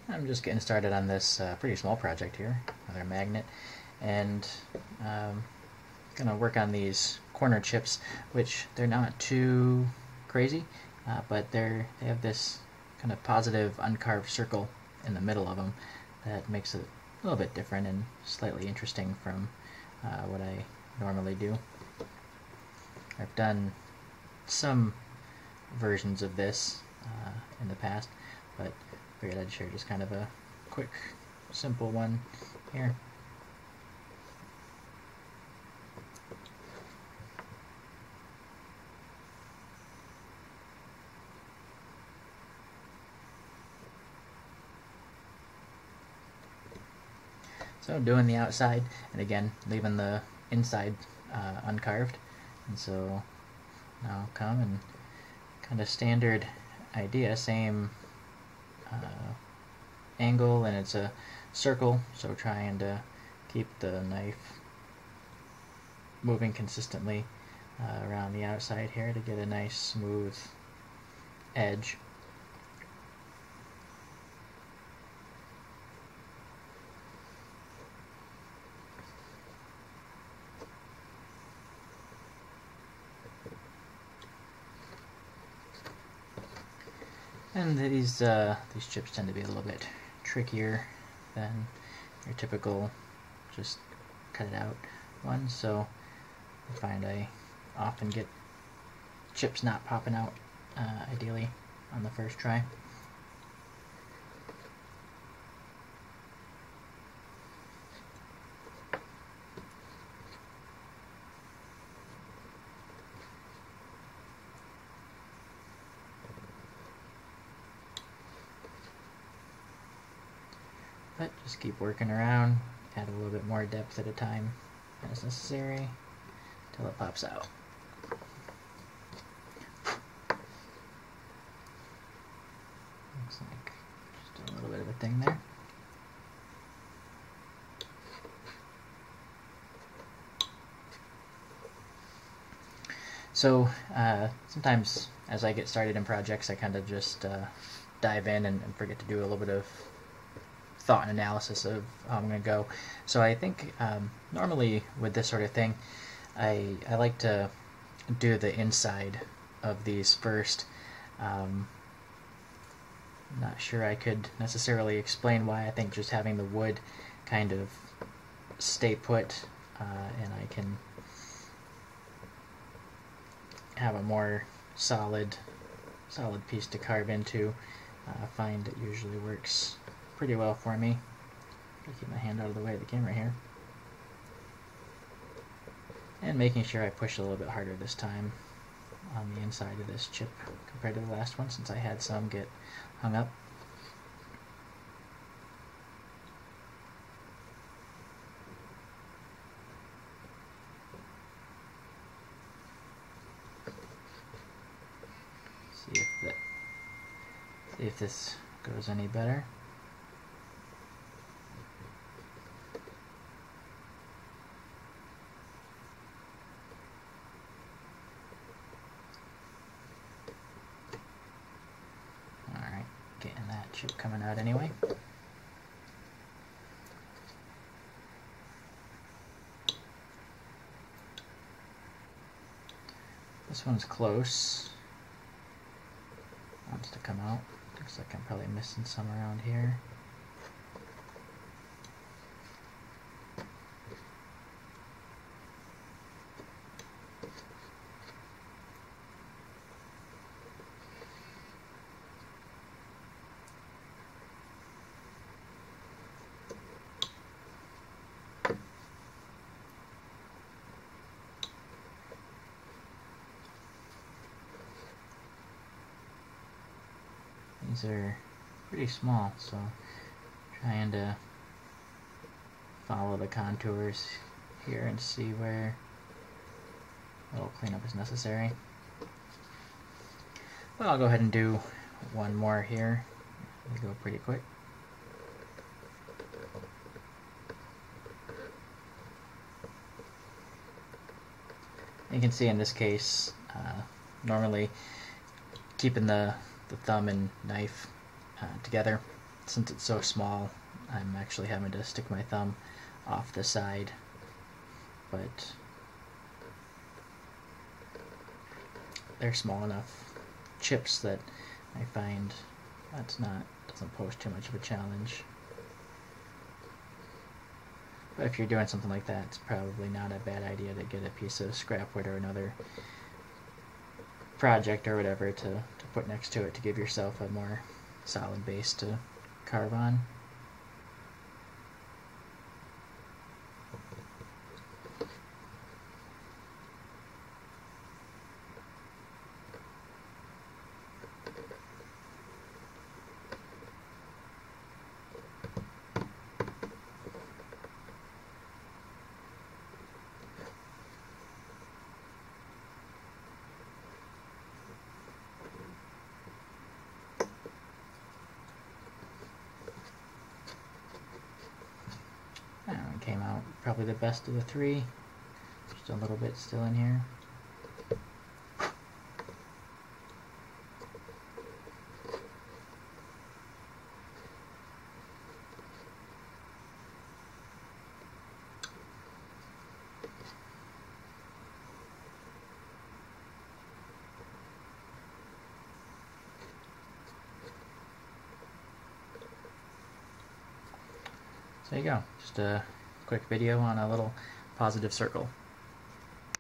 I'm just getting started on this pretty small project here, another magnet, and gonna work on these corner chips, which they're not too crazy, but they have this kind of positive uncarved circle in the middle of them that makes it a little bit different and slightly interesting from what I normally do. I've done some versions of this in the past, but figured I'd share just kind of a quick, simple one here. So doing the outside, and again leaving the inside uncarved, and so now I'll come and kind of standard idea, same angle, and it's a circle, so trying to keep the knife moving consistently around the outside here to get a nice smooth edge. And these chips tend to be a little bit trickier than your typical just cut it out one, so I find I often get chips not popping out ideally on the first try. But just keep working around, add a little bit more depth at a time as necessary until it pops out. Looks like just a little bit of a thing there. So sometimes as I get started in projects, I kind of just dive in and forget to do a little bit of thought and analysis of how I'm going to go. So I think normally with this sort of thing, I like to do the inside of these first. Not sure I could necessarily explain why. I think just having the wood kind of stay put and I can have a more solid piece to carve into, I find it usually works pretty well for me. I'll keep my hand out of the way of the camera here. And making sure I push a little bit harder this time on the inside of this chip compared to the last one, since I had some get hung up. See if this goes any better. Getting that chip coming out anyway. This one's close. Wants to come out. Looks like I'm probably missing some around here. These are pretty small, so trying to follow the contours here and see where a little cleanup is necessary. Well, I'll go ahead and do one more here. They go pretty quick. You can see in this case, normally keeping the thumb and knife together since it's so small, I'm actually having to stick my thumb off the side, but they're small enough chips that I find doesn't pose too much of a challenge. But if you're doing something like that, it's probably not a bad idea to get a piece of scrap wood or another project or whatever to put next to it to give yourself a more solid base to carve on. That one came out probably the best of the three. Just a little bit still in here. So there you go, just a quick video on a little positive circle.